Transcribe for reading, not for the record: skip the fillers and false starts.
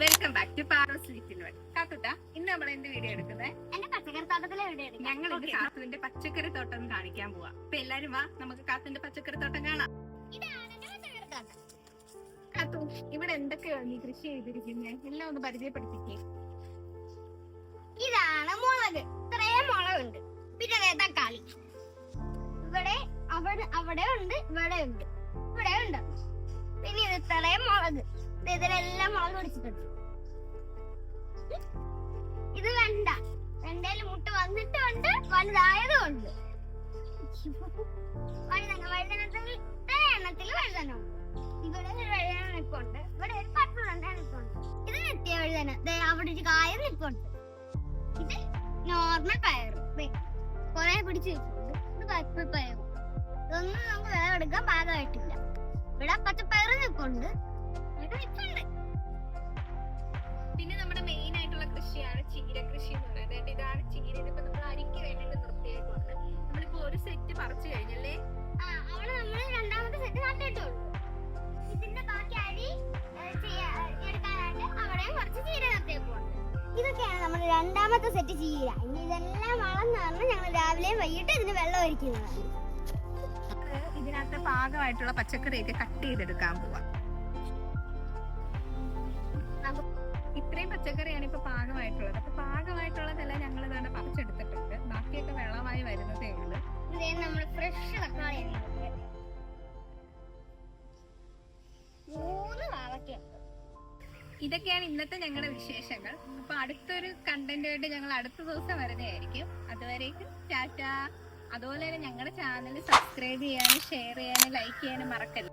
Welcome back to Paro's little world. കാത്തുട്ട, ഇന്ന് നമ്മൾ എന്ത് വീഡിയോ എടുക്കുന്നത്? എന്റെ പച്ചക്കറി തോട്ടത്തിലെ വീഡിയോ ഞങ്ങൾ ഇന്ന് കാത്തുവിന്റെ പച്ചക്കറി തോട്ടം കാണിക്കാൻ പോവാ. അപ്പൊ എല്ലാരും വാ, നമുക്ക് കാത്തുവിന്റെ പച്ചക്കറി തോട്ടം കാണാം. കാത്തു, ഇവിടെ എന്തൊക്കെയാണ് നീ കൃഷി ചെയ്തിരിക്കുന്നത്? എല്ലാം ഒന്ന് പരിചയപ്പെടുത്തിക്കേ. ഇതാണ് മുളക്. ഇത്രയും മുളകുണ്ട്. പിന്നെ തക്കാളി ഇവിടെ അവിടെ ഉണ്ട്, ഇവിടെ ഉണ്ട്, ഇവിടെ ഉണ്ട്. പിന്നെ ഇത് ഇത്രയും മുളക്. ഇതിലെല്ലാം മുളക് പിടിച്ചിട്ടുണ്ട്. ഇത് വെണ്ടയിൽ മുട്ട വന്നിട്ടുണ്ട്, വലുതായതും ഉണ്ട്. വഴുതനത്തിൽ വഴുതന. ഇവിടെ ഒരു വഴുതന നിൽപ്പുണ്ട്, ഇവിടെ ഒരു പട്ടുണ്ട് നിൽപ്പുണ്ട്. ഇത് നെത്തിയ വഴുതന, അവിടെ ഒരു കായ നിൽപ്പുണ്ട്. ഇത് നോർമൽ പയർ, കൊറേ പിടിച്ചു വെച്ചിട്ടുണ്ട്. ഇത് പച്ച പയർ. ഇതൊന്നും നമുക്ക് വിളവെടുക്കാൻ പാകമായിട്ടില്ല. ഇവിടെ പച്ചപ്പയർ നിൽപ്പുണ്ട്. പിന്നെ നമ്മുടെ മെയിൻ ആയിട്ടുള്ള കൃഷിയാണ് ചീര കൃഷി എന്ന് പറയുന്നത്. ഇതാണ് ചീര. ഇതിപ്പോ നമ്മൾ അരിക്ക് വേണ്ടിയിട്ട് നിർത്തിയേക്കുണ്ട്. നമ്മളിപ്പോ ഒരു സെറ്റ് പറിച്ചു കഴിഞ്ഞല്ലേ? അവിടെ നമ്മൾ രണ്ടാമത്തെ സെറ്റ് നട്ടിട്ടുള്ളൂ. ഇതിന്റെ ബാക്കി അരി എടുക്കാനായിട്ട് അവിടെയും കുറച്ച് ചീര നിർത്തിയേക്കുണ്ട്. ഇതൊക്കെയാണ് നമ്മുടെ രണ്ടാമത്തെ സെറ്റ് ചീര. ഇനി ഇതെല്ലാം വളർന്നു പറഞ്ഞ് ഞങ്ങൾ രാവിലെയും വൈകിട്ട് ഇതിന് വെള്ളം ഒഴിക്കുന്നതാണ്. ഇതിനകത്ത് പാകമായിട്ടുള്ള പച്ചക്കറിയൊക്കെ കട്ട് ചെയ്തെടുക്കാൻ പോവാം. ഇത്രയും പച്ചക്കറിയാണ് ഇപ്പൊ പാകമായിട്ടുള്ളത്. അപ്പൊ പാകമായിട്ടുള്ളതെല്ലാം ഞങ്ങൾ തന്നെ പറിച്ചെടുത്തിട്ടുണ്ട്. ബാക്കിയൊക്കെ വെള്ളമായി വരുന്നതേ ഉള്ളൂ. നമ്മൾ ഫ്രഷ് തക്കാളിയാണ്. 3 വാഴയ്ക്കുണ്ട്. ഇതൊക്കെയാണ് ഇന്നത്തെ ഞങ്ങളുടെ വിശേഷങ്ങൾ. അപ്പൊ അടുത്തൊരു കണ്ടന്റുമായിട്ട് ഞങ്ങൾ അടുത്ത ദിവസം വരുന്നതായിരിക്കും. അതുവരേക്കും ടാറ്റ. അതുപോലെ തന്നെ ഞങ്ങളുടെ ചാനൽ സബ്സ്ക്രൈബ് ചെയ്യാനും ഷെയർ ചെയ്യാനും ലൈക്ക് ചെയ്യാനും മറക്കരുത്.